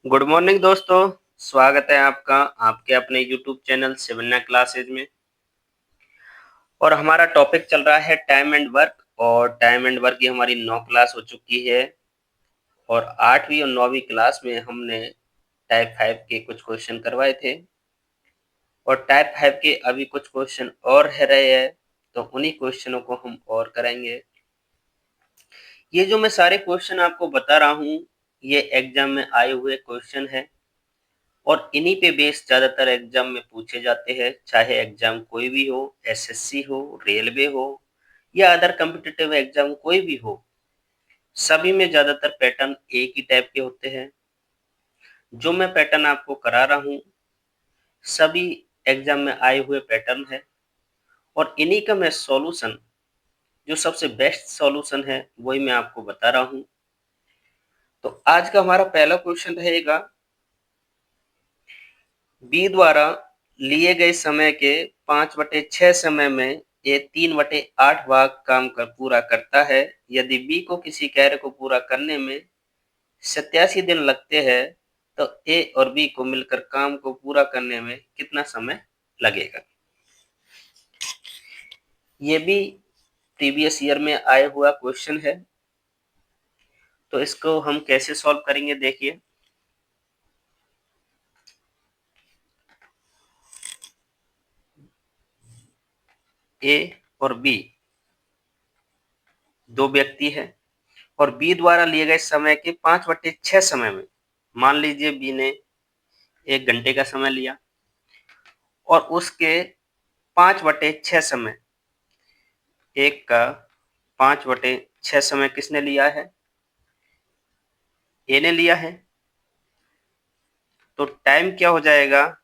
Good morning दोस्तों। स्वागत है आपका आपके अपने यूट्यूब चैनल शिवन्या क्लासेज में। और हमारा टॉपिक चल रहा है टाइम एंड वर्क। और टाइम एंड वर्क की हमारी 9 क्लास हो चुकी है। और 8वीं और 9वीं क्लास में हमने टाइप 5 के कुछ क्वेश्चन करवाए थे। और टाइप 5 के अभी कुछ क्वेश्चन और रह रहे हैं, तो उन्हीं क्वेश्चनों को हम और करेंगे। ये जो मैं सारे क्वेश्चन आपको बता रहा हूँ, ये एग्जाम में आए हुए क्वेश्चन है। और इन्हीं पे बेस ज़्यादातर एग्जाम में पूछे जाते हैं, चाहे एग्जाम कोई भी हो, एसएससी हो, रेलवे हो या अदर कॉम्पिटिटिव एग्जाम कोई भी हो। सभी में ज़्यादातर पैटर्न एक ही टाइप के होते हैं। जो मैं पैटर्न आपको करा रहा हूँ, सभी एग्जाम में आए हुए पैटर्न है। और इन्हीं का मैं सॉल्यूशन, जो सबसे बेस्ट सॉल्यूशन है, वही मैं आपको बता रहा हूँ। तो आज का हमारा पहला क्वेश्चन रहेगा, बी द्वारा लिए गए समय के 5/6 समय में ये 3/8 भाग काम पूरा करता है। यदि बी को किसी कार्य को पूरा करने में 87 दिन लगते हैं, तो ए और बी को मिलकर काम को पूरा करने में कितना समय लगेगा। ये भी प्रीवियस ईयर में आया हुआ क्वेश्चन है। तो इसको हम कैसे सॉल्व करेंगे, देखिए। ए और बी दो व्यक्ति है, और बी द्वारा लिए गए समय के 5/6 समय में, मान लीजिए बी ने 1 घंटे का समय लिया, और उसके 5/6 समय, एक का 5/6 समय किसने लिया है, ए ने लिया है। तो टाइम क्या हो जाएगा,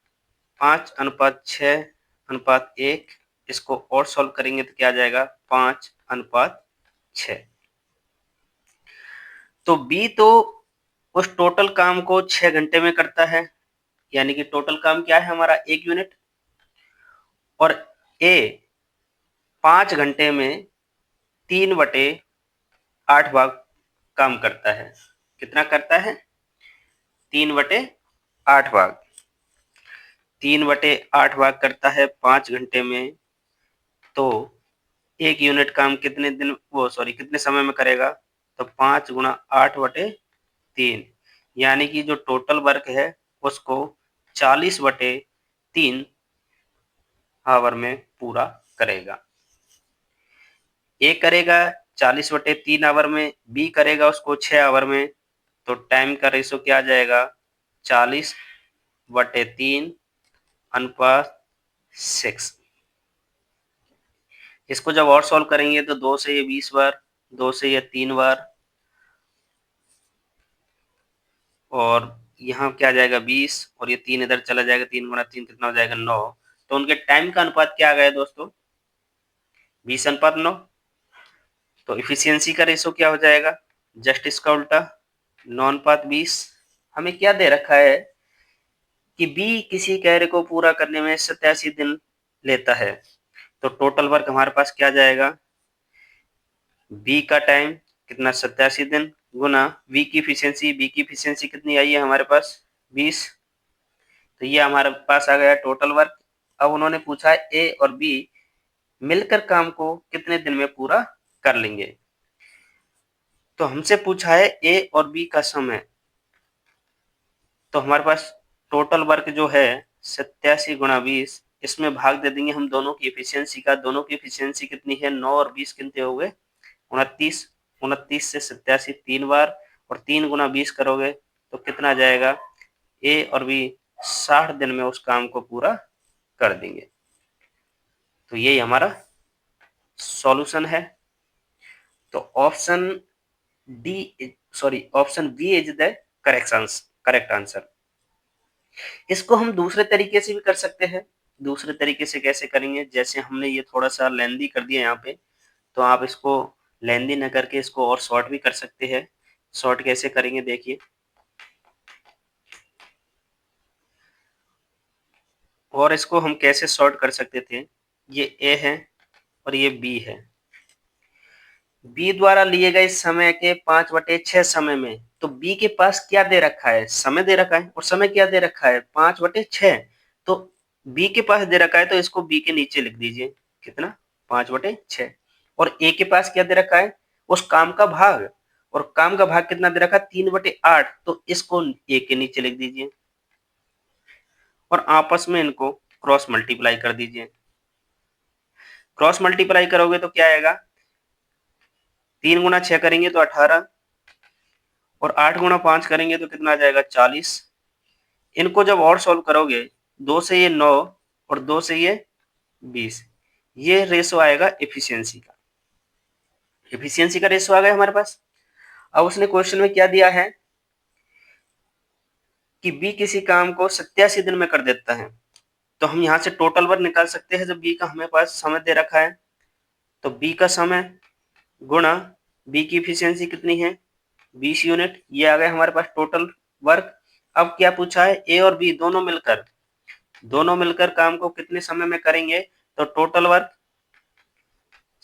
5:6:1। इसको और सॉल्व करेंगे तो क्या आ जाएगा, 5:6। तो बी तो उस टोटल काम को 6 घंटे में करता है, यानी कि टोटल काम क्या है हमारा, 1 यूनिट। और ए 5 घंटे में 3/8 भाग काम करता है। कितना करता है, 3/8 भाग। 3/8 भाग करता है 5 घंटे में। तो 1 यूनिट काम कितने समय में करेगा, तो 5 × 8/3, यानी कि जो टोटल वर्क है उसको 40/3 आवर में पूरा करेगा। ए करेगा 40/3 आवर में, बी करेगा उसको 6 आवर में। तो टाइम का रेशो क्या आ जाएगा, 40/3:6। इसको जब और सॉल्व करेंगे तो 2 से ये 20 बार, 2 से ये 3 बार, और यहाँ क्या आ जाएगा 20, और ये 3 इधर चला जाएगा, 3 × 3 कितना हो जाएगा, 9। तो उनके टाइम का अनुपात क्या आ गया दोस्तों, 20:9। तो इफिशियंसी का रेशो क्या हो जाएगा, जस्ट इसका उल्टा, 9:20। हमें क्या दे रखा है कि बी किसी कार्य को पूरा करने में 87 दिन लेता है। तो टोटल वर्क हमारे पास क्या जाएगा, बी का टाइम कितना, 87 दिन, गुना बी की इफिशियंसी कितनी आई है हमारे पास, 20। तो ये हमारे पास आ गया टोटल वर्क। अब उन्होंने पूछा है ए और बी मिलकर काम को कितने दिन में पूरा कर लेंगे। तो हमसे पूछा है ए और बी का समय। तो हमारे पास टोटल वर्क जो है 87 × 20, इसमें भाग दे देंगे हम दोनों की इफिशियंसी का। दोनों की इफिशियंसी कितनी है, 9 और 20 कितने हो गए, 29। 29 से 87 3 बार, और 3 × 20 करोगे तो कितना आ जाएगा, ए और बी 60 दिन में उस काम को पूरा कर देंगे। तो यही हमारा सॉल्यूशन है। तो option B is the correct answer. इसको हम दूसरे तरीके से भी कर सकते हैं। दूसरे तरीके से कैसे करेंगे, जैसे हमने ये थोड़ा सा लेंदी कर दिया यहाँ पे, तो आप इसको लेंदी न करके इसको और शॉर्ट भी कर सकते हैं। शॉर्ट कैसे करेंगे, देखिए। और इसको हम कैसे शॉर्ट कर सकते थे, ये ए है और ये बी है। बी द्वारा लिए गए समय के 5/6 समय में, तो बी के पास क्या दे रखा है, समय दे रखा है, और समय क्या दे रखा है 5/6। तो बी के पास दे रखा है तो इसको बी के नीचे लिख दीजिए, कितना 5/6। और ए के पास क्या दे रखा है, उस काम का भाग, और काम का भाग कितना दे रखा है 3/8, तो इसको ए के नीचे लिख दीजिए और आपस में इनको क्रॉस मल्टीप्लाई कर दीजिए। क्रॉस मल्टीप्लाई करोगे तो क्या आएगा, 3 × 6 करेंगे तो 18, और 8 × 5 करेंगे तो कितना आ जाएगा 40। इनको जब और सॉल्व करोगे, 2 से ये 9 और 2 से ये 20, ये रेशो आएगा एफिशिएंसी का। एफिशिएंसी का रेशो आ गया हमारे पास। अब उसने क्वेश्चन में क्या दिया है कि बी किसी काम को 87 दिन में कर देता है, तो हम यहाँ से टोटल वर्क निकाल सकते हैं। जब बी का हमें पास समय दे रखा है, तो बी का समय गुणा बी की एफिशिएंसी कितनी है 20 यूनिट, ये आ गया हमारे पास टोटल वर्क। अब क्या पूछा है, ए और बी दोनों मिलकर काम को कितने समय में करेंगे, तो टोटल वर्क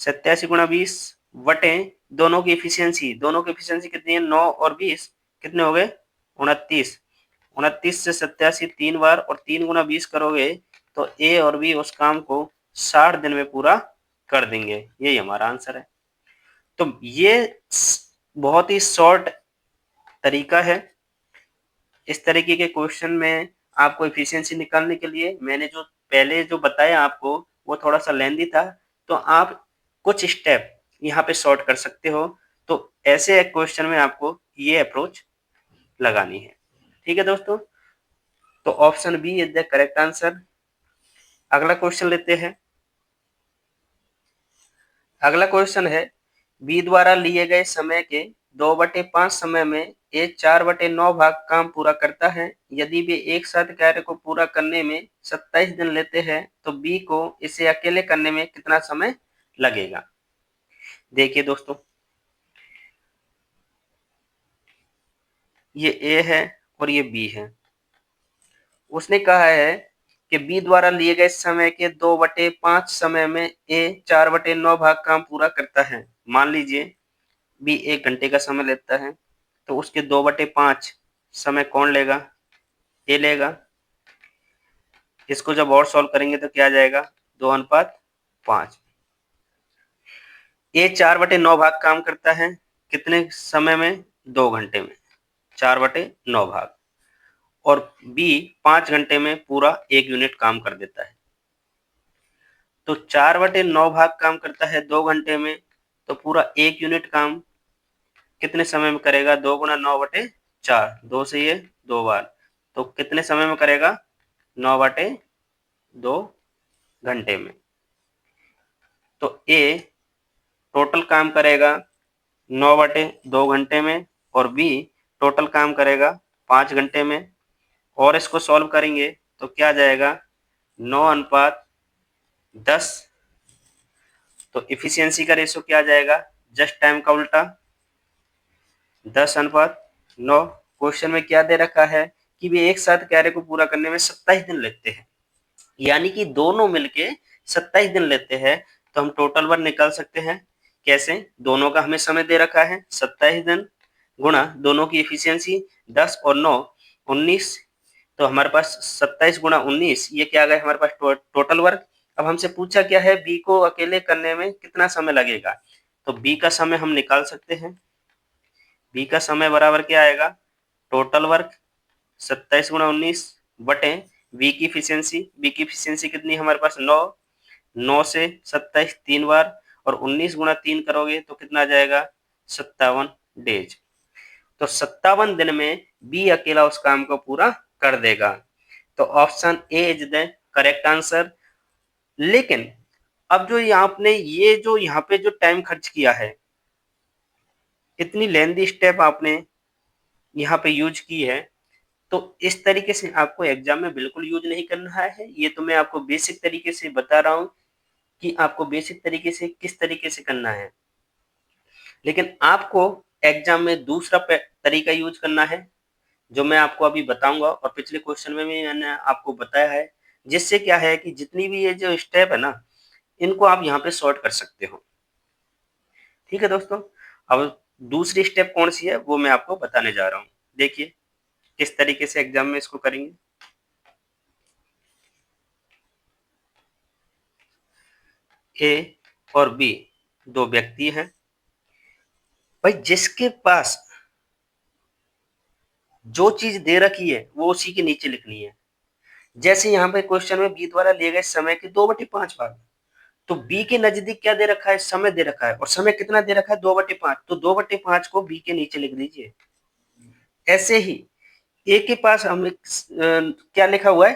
87 × 20 बटे दोनों की एफिशिएंसी कितनी है 9 और 20, कितने हो गए 29। 29 से 87 3 बार, और 3 × 20 करोगे तो ए और बी उस काम को 60 दिन में पूरा कर देंगे। यही हमारा आंसर है। तो ये बहुत ही शॉर्ट तरीका है। इस तरीके के क्वेश्चन में आपको एफिशिएंसी निकालने के लिए मैंने जो पहले जो बताया आपको वो थोड़ा सा लेंदी था, तो आप कुछ स्टेप यहाँ पे शॉर्ट कर सकते हो। तो ऐसे क्वेश्चन में आपको ये अप्रोच लगानी है। ठीक है दोस्तों, तो option B is the correct answer. अगला क्वेश्चन लेते हैं। अगला क्वेश्चन है, बी द्वारा लिए गए समय के 2/5 समय में ए 4/9 भाग काम पूरा करता है। यदि वे एक साथ कार्य को पूरा करने में 27 दिन लेते हैं, तो बी को इसे अकेले करने में कितना समय लगेगा। देखिए दोस्तों, ये ए है और ये बी है। उसने कहा है कि बी द्वारा लिए गए समय के 2/5 समय में ए 4/9 भाग काम पूरा करता है। मान लीजिए बी 1 घंटे का समय लेता है, तो उसके 2/5 समय कौन लेगा, ए लेगा। इसको जब और सॉल्व करेंगे तो क्या आ जाएगा 2:5। ए 4/9 भाग काम करता है कितने समय में, 2 घंटे में 4/9 भाग, और बी 5 घंटे में पूरा 1 यूनिट काम कर देता है। तो 4/9 भाग काम करता है 2 घंटे में, तो पूरा 1 यूनिट काम कितने समय में करेगा, 2 × 9/4, 2 से ये 2 बार, तो कितने समय में करेगा 9/2 घंटे में। तो ए टोटल काम करेगा 9/2 घंटे में, और बी टोटल काम करेगा 5 घंटे में। और इसको सॉल्व करेंगे तो क्या आ जाएगा 9:10। तो इफिशियंसी का रेशो क्या आ जाएगा, जस्ट टाइम का उल्टा 10:9। क्वेश्चन में क्या दे रखा है कि वे एक साथ कार्य को पूरा करने में 27 दिन लेते हैं, यानी कि दोनों मिलके 27 दिन लेते हैं। तो हम टोटल वर्क निकाल सकते हैं। कैसे, दोनों का हमें समय दे रखा है 27 दिन, गुणा दोनों की एफिशिएंसी 10 और 9 19, तो हमारे पास 27 × 19, ये क्या आ गया हमारे पास टोटल वर्क। अब हमसे पूछा क्या है, बी को अकेले करने में कितना समय लगेगा, तो बी का समय हम निकाल सकते हैं। बी का समय बराबर क्या आएगा, टोटल वर्क 27 × 19 बटे बी की एफिशिएंसी कितनी है हमारे पास 9 से 27 3 बार, और 19 × 3 करोगे तो कितना आ जाएगा 57 डेज। तो 57 दिन में बी अकेला उस काम को पूरा कर देगा। तो option A is the correct answer. लेकिन अब जो आपने ये जो यहाँ पे जो टाइम खर्च किया है, इतनी लेंदी स्टेप आपने यहाँ पे यूज की है, तो इस तरीके से आपको एग्जाम में बिल्कुल यूज नहीं करना है। ये तो मैं आपको बेसिक तरीके से बता रहा हूँ कि आपको बेसिक तरीके से किस तरीके से करना है, लेकिन आपको एग्जाम में दूसरा तरीका यूज करना है, जो मैं आपको अभी बताऊंगा, और पिछले क्वेश्चन में भी मैंने आपको बताया है। जिससे क्या है कि जितनी भी ये जो स्टेप है ना, इनको आप यहाँ पे शॉर्ट कर सकते हो। ठीक है दोस्तों। अब दूसरी स्टेप कौन सी है वो मैं आपको बताने जा रहा हूँ। देखिए किस तरीके से एग्जाम में इसको करेंगे। ए और बी दो व्यक्ति हैं भाई, जिसके पास जो चीज दे रखी है वो उसी के नीचे लिखनी है। जैसे यहाँ पे क्वेश्चन में बी द्वारा लिए गए समय के 2/5 भाग, तो बी के नजदीक क्या दे रखा है, समय दे रखा है, और समय कितना दे रखा है 2/5, तो 2/5 को बी के नीचे लिख दीजिए। ऐसे ही ए के पास हम क्या लिखा हुआ है,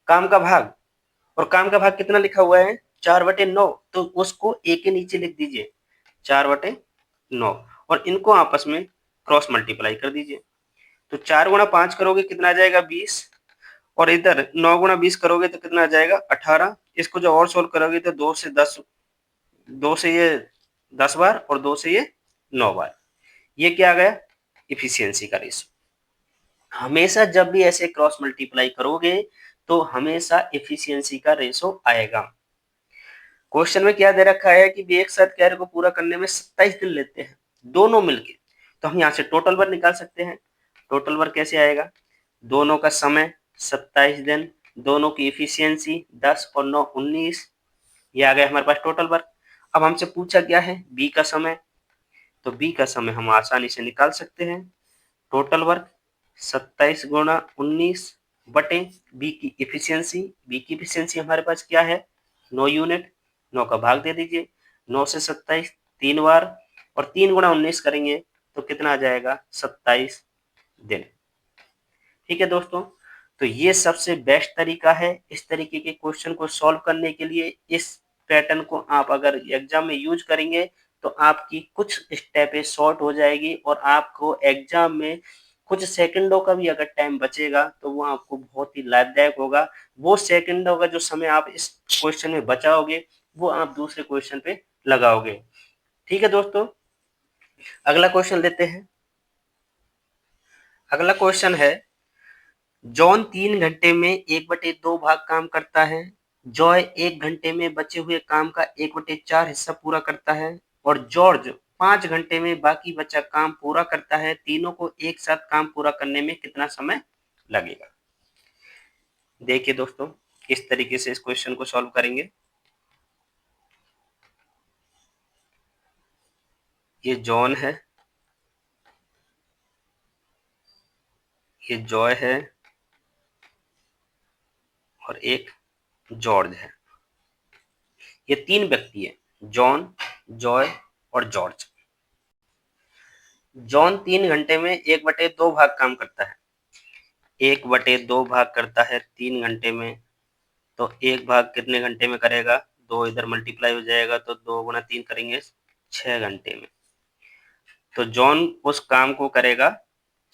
काम का भाग, और काम का भाग कितना लिखा हुआ है 4/9, तो उसको ए के नीचे लिख दीजिए 4/9, और इनको आपस में क्रॉस मल्टीप्लाई कर दीजिए। तो 4 × 5 करोगे कितना आ जाएगा 20, और इधर 9 × 20 करोगे तो कितना आ जाएगा 18। इसको जो और सोल्व करोगे तो 2 से 10, 2 से ये 10 बार और 2 से ये 9 बार। ये क्या आ गया इफिशियंसी का रेशो। हमेशा जब भी ऐसे क्रॉस मल्टीप्लाई करोगे तो हमेशा इफिशियंसी का रेशो आएगा। क्वेश्चन में क्या दे रखा है कि भी एक साथ कार्य को पूरा करने में 27 दिन लेते हैं दोनों मिलके, तो हम यहाँ से टोटल वर्क निकाल सकते हैं। टोटल वर्क कैसे आएगा, दोनों का समय 27 दिन, दोनों की इफिशियंसी 10 और 9 19, ये आ गया हमारे पास टोटल वर्क। अब हमसे पूछा गया है बी का समय, तो बी का समय हम आसानी से निकाल सकते हैं। टोटल वर्क 27 × 19 बटे बी की इफिशियंसी, बी की इफिशियंसी हमारे पास क्या है 9 यूनिट, 9 का भाग दे दीजिए, 9 से 27 3 बार, और 3 × 19 करेंगे तो कितना आ जाएगा 27 दिन। ठीक है दोस्तों, तो ये सबसे बेस्ट तरीका है इस तरीके के क्वेश्चन को सॉल्व करने के लिए। इस पैटर्न को आप अगर एग्जाम में यूज करेंगे तो आपकी कुछ स्टेपें शॉर्ट हो जाएगी, और आपको एग्जाम में कुछ सेकंडों का भी अगर टाइम बचेगा तो वो आपको बहुत ही लाभदायक होगा। वो सेकंडों का जो समय आप इस क्वेश्चन में बचाओगे वो आप दूसरे क्वेश्चन पे लगाओगे। ठीक है दोस्तों, अगला क्वेश्चन लेते हैं। अगला क्वेश्चन है, जॉन 3 घंटे में 1/2 भाग काम करता है, जॉय 1 घंटे में बचे हुए काम का 1/4 हिस्सा पूरा करता है, और जॉर्ज 5 घंटे में बाकी बचा काम पूरा करता है। तीनों को एक साथ काम पूरा करने में कितना समय लगेगा। देखिए दोस्तों किस तरीके से इस क्वेश्चन को सॉल्व करेंगे। ये जॉन है, ये जॉय है, और एक जॉर्ज है। ये 3 व्यक्ति है, जॉन, जॉय और जॉर्ज। जॉन 3 घंटे में 1/2 भाग काम करता है, 1/2 भाग करता है 3 घंटे में, तो एक भाग कितने घंटे में करेगा, 2 इधर मल्टीप्लाई हो जाएगा तो 2 × 3 करेंगे 6 घंटे में। तो जॉन उस काम को करेगा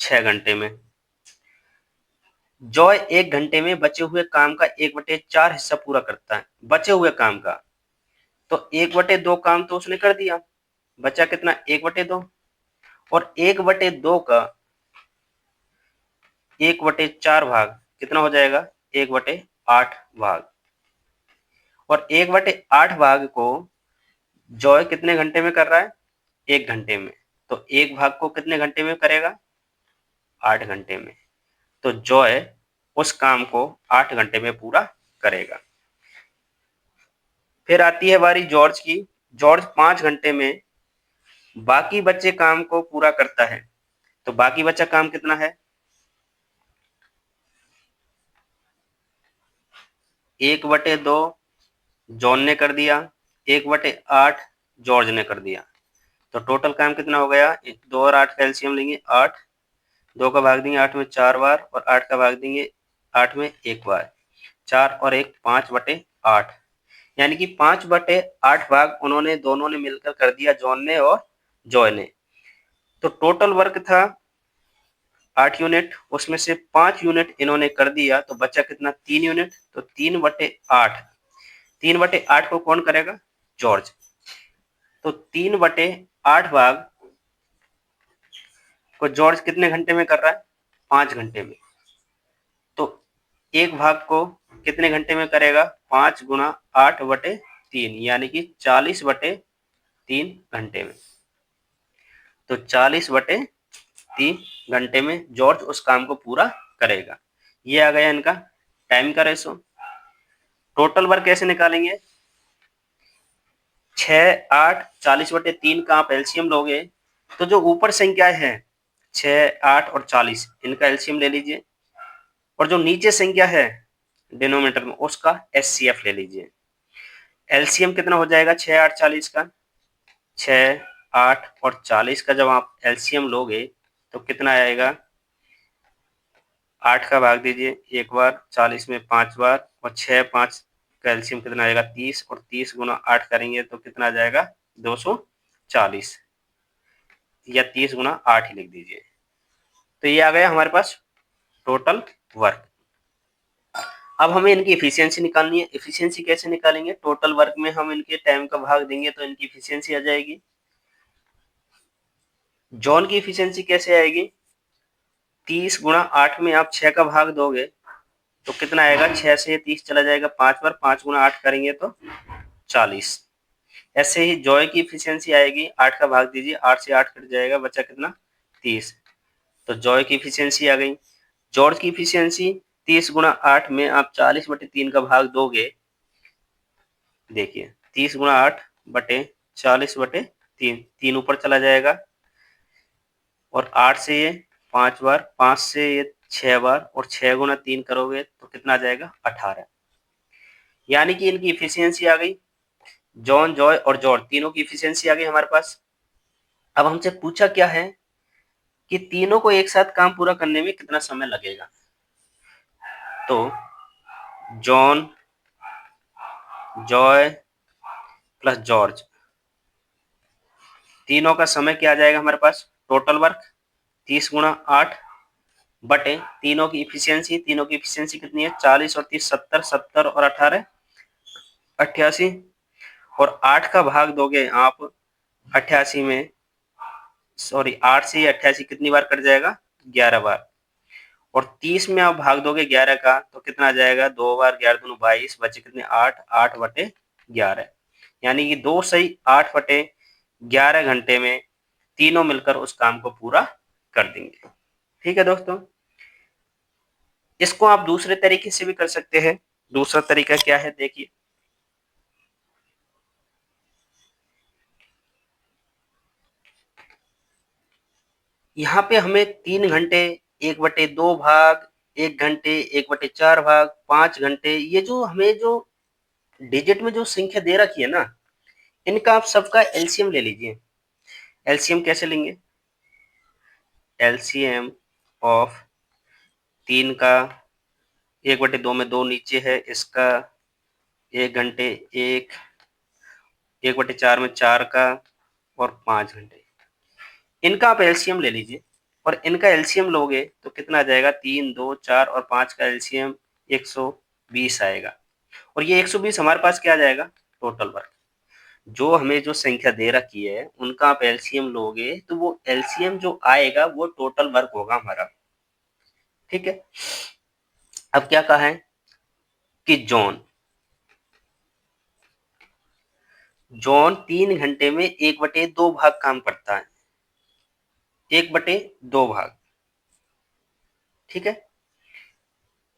6 घंटे में। जॉय 1 घंटे में बचे हुए काम का 1/4 हिस्सा पूरा करता है, बचे हुए काम का, तो 1/2 काम तो उसने कर दिया, बचा कितना 1/2, और 1/2 का 1/4 भाग कितना हो जाएगा 1/8 भाग, और 1/8 भाग को जॉय कितने घंटे में कर रहा है 1 घंटे में, तो एक भाग को कितने घंटे में करेगा 8 घंटे में, तो जॉय उस काम को 8 घंटे में पूरा करेगा। फिर आती है बारी जॉर्ज की। जॉर्ज 5 घंटे में बाकी बचे काम को पूरा करता है, तो बाकी बचा काम कितना है 1/2 जॉन ने कर दिया, 1/8 जॉर्ज ने कर दिया, तो टोटल काम कितना हो गया 2 और 8 का एलसीएम लेंगे 8, 2 का भाग देंगे 8 में 4 बार, और 8 का भाग देंगे 8 में 1 बार, 4 और 1 5/8, यानी कि 5/8 भाग उन्होंने दोनों ने मिलकर कर दिया, जॉन ने और जॉय ने। तो टोटल वर्क था 8 यूनिट, उसमें से 5 यूनिट इन्होंने कर दिया, तो बचा कितना 3 यूनिट, तो 3/8, 3/8 को कौन करेगा जॉर्ज, तो 3/8 भाग को जॉर्ज कितने घंटे में कर रहा है 5 घंटे में, तो एक भाग को कितने घंटे में करेगा 5 × 8/3, यानी कि 40/3, 3 घंटे में। तो 40/3 घंटे में जॉर्ज उस काम को पूरा करेगा। ये आ गया इनका टाइम का रेशो। टोटल वर्क कैसे निकालेंगे? 6, 8, 40/3 का आप एलसीएम लोगे तो जो ऊपर संख्या है 6, 8 और 40 इनका एलसीएम ले लीजिए, और जो नीचे संख्या है डिनोमिनेटर में उसका एचसीएफ ले लीजिए। एलसीएम कितना हो जाएगा 6, 8, 40 का? 6, 8 और 40 का जब आप एलसीएम लोगे तो कितना आएगा? 8 का भाग दीजिए एक बार, 40 में 5 बार, और 6, 5 का एलसीएम कितना आएगा? 30, और 30 गुना 8 करेंगे तो कितना आ जाएगा? 240, या 30 गुना 8 ही लिख दीजिए। तो ये आ गया हमारे पास टोटल वर्क। अब हमें इनकी एफिशिएंसी निकालनी है। एफिशिएंसी कैसे निकालेंगे? टोटल वर्क में हम इनके टाइम का भाग देंगे तो इनकी एफिशिएंसी आ जाएगी। जॉन की एफिशिएंसी कैसे आएगी? 30 गुना 8 में आप 6 का भाग दोगे तो कितना आएगा? 6 से 30 चला जाएगा 5 बार, 5 गुना 8 करेंगे तो 40। ऐसे ही जॉय की एफिशिएंसी आएगी, 8 का भाग दीजिए, 8 से 8 कट जाएगा, बचा कितना? 30। तो जॉय की एफिशिएंसी आ गई। जॉर्ज की एफिशिएंसी 30 गुना 8 में आप 40/3 का भाग दोगे, देखिए 30 गुना 8 बटे 40/3, 3 ऊपर चला जाएगा, और 8 से ये 5 बार, 5 से ये 6 बार, और 6 गुना 3 करोगे तो कितना आ जाएगा? 18। यानी कि इनकी एफिशिएंसी आ गई। जॉन, जॉय और जॉर्ज तीनों की एफिशिएंसी आ गई हमारे पास। अब हमसे पूछा क्या है कि तीनों को एक साथ काम पूरा करने में कितना समय लगेगा। तो जॉन, जॉय प्लस जॉर्ज, तीनों का समय क्या आ जाएगा हमारे पास? टोटल वर्क 30 गुना 8 बटे तीनों की एफिशिएंसी। तीनों की एफिशिएंसी कितनी है? 40 और 30 70, 70 और 18 88, और 8 का भाग दोगे आप 88 में, सॉरी 8 से 88 कितनी बार कट जाएगा? 11 बार, और 30 में आप भाग दोगे 11 का तो कितना आ जाएगा? 2 बार, 11 दूनी 22, बचे कितने? 8, 8/11। यानी कि 2 सही 8/11 घंटे में तीनों मिलकर उस काम को पूरा कर देंगे। ठीक है दोस्तों, इसको आप दूसरे तरीके से भी कर सकते हैं। दूसरा तरीका क्या है देखिए, यहाँ पे हमें 3 घंटे 1/2 भाग, 1 घंटे 1/4 भाग, 5 घंटे, ये जो हमें जो डिजिट में जो संख्या दे रखी है ना, इनका आप सबका एलसीएम ले लीजिए। एलसीएम कैसे लेंगे? एलसीएम ऑफ 3 का 1/2 में 2 नीचे है, इसका 1 घंटे 1, 1/4 में 4 का, और 5 घंटे, इनका आप एलसीएम ले लीजिए। और इनका एलसीएम लोगे तो कितना आ जाएगा? 3, 2, 4 और 5 का एलसीएम 120 आएगा। और ये 120 हमारे पास क्या आ जाएगा? Total work. जो हमें जो संख्या दे रखी है उनका आप एलसीएम लोगे तो वो एलसीएम जो आएगा वो टोटल वर्क होगा हमारा। ठीक है, अब क्या कहा है कि जॉन, जॉन 3 घंटे में 1/2 भाग काम करता है, 1/2 भाग। ठीक है,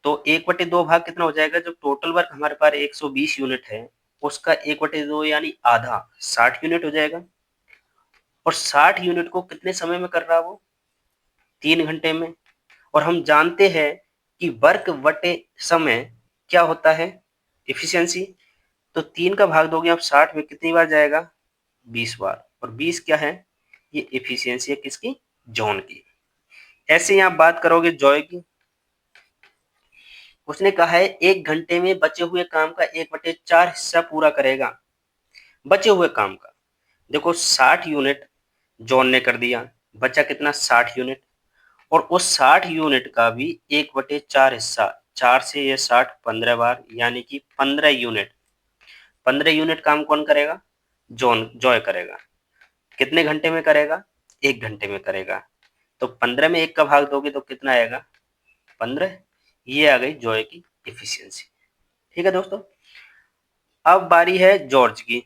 तो 1/2 भाग कितना हो जाएगा? जो टोटल वर्क हमारे पास 120 यूनिट है उसका 1/2 यानी आधा, 60 यूनिट हो जाएगा। और 60 यूनिट को कितने समय में कर रहा है वो? 3 घंटे में। और हम जानते हैं कि वर्क बटे समय क्या होता है? एफिशिएंसी। तो 3 का भाग दोगे आप 60 में, कितनी बार जाएगा? 20 बार। और 20 क्या है? ये एफिशिएंसी है किसकी? जॉन की। ऐसे ही आप बात करोगे जॉय की, उसने कहा है 1 घंटे में बचे हुए काम का 1/4 हिस्सा पूरा करेगा। बचे हुए काम का देखो 60 यूनिट जॉन ने कर दिया, बचा कितना? 60 यूनिट। और उस 60 यूनिट का भी 1/4 हिस्सा, 4 से ये 60 15 बार, यानी कि 15 यूनिट। 15 यूनिट काम कौन करेगा? जॉन, जॉय करेगा। कितने घंटे में करेगा? 1 घंटे में करेगा। तो 15 में 1 का भाग दोगे तो कितना आएगा? 15। ये आ गई जॉय की एफिशिएंसी। ठीक है दोस्तों, अब बारी है जॉर्ज की।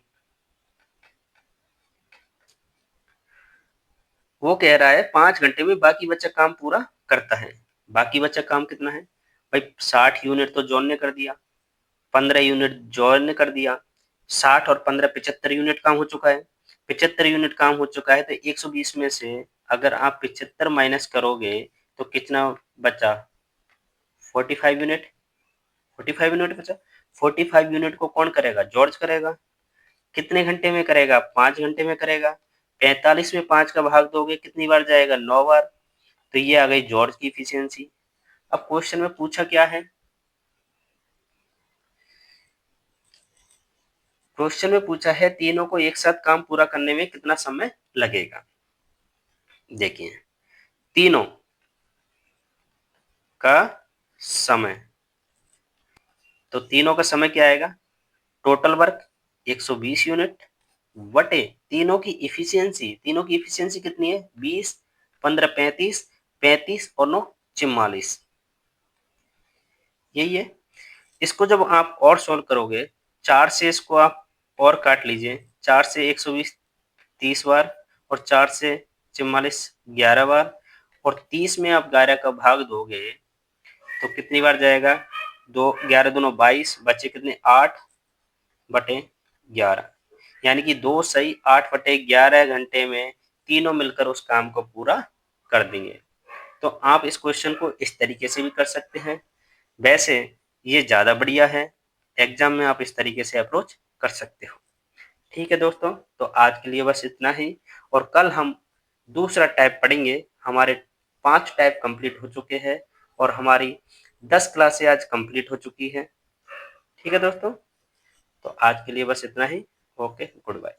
वो कह रहा है 5 घंटे में बाकी बचा काम पूरा करता है। बाकी बचा काम कितना है भाई? 60 यूनिट तो जॉन ने कर दिया, 15 यूनिट जॉन ने कर दिया, 60 और 15 75 यूनिट काम हो चुका है। 75 यूनिट काम हो चुका है तो 120 में से अगर आप 75 माइनस करोगे तो कितना बचा? 45 यूनिट। 45 यूनिट बचा। 45 यूनिट को कौन करेगा? जॉर्ज करेगा। कितने घंटे में करेगा? 5 घंटे में करेगा। 45 में 5 का भाग दोगे कितनी बार जाएगा? 9 बार। तो ये आ गई जॉर्ज की इफिशियंसी। अब क्वेश्चन में पूछा क्या है? क्वेश्चन में पूछा है तीनों को एक साथ काम पूरा करने में कितना समय लगेगा। देखिए, तीनों का समय, तो तीनों का समय क्या आएगा? टोटल वर्क 120 यूनिट बटे तीनों की इफिशियंसी। तीनों की इफिशियंसी कितनी है? 20, 15 35, 35 और 9 44। यही है। इसको जब आप और सोल्व करोगे, 4 से इसको आप और काट लीजिए। 4 से 120 30 बार, और 4 से 44 11 बार, और 30 में आप 11 का भाग दोगे तो कितनी बार जाएगा? 2 11 दूनो 22, बचे कितने? 8 बटे 11। यानी कि 2 सही 8 बटे 11 घंटे में तीनों मिलकर उस काम को पूरा कर देंगे। तो आप इस क्वेश्चन को इस तरीके से भी कर सकते हैं। वैसे ये ज़्यादा बढ़िया है, एग्जाम में आप इस तरीके से अप्रोच कर सकते हो। ठीक है दोस्तों, तो आज के लिए बस इतना ही, और कल हम दूसरा टाइप पढ़ेंगे। हमारे 5 टाइप कंप्लीट हो चुके हैं और हमारी 10 क्लासें आज कंप्लीट हो चुकी हैं। ठीक है दोस्तों, तो आज के लिए बस इतना ही। Okay, good bye.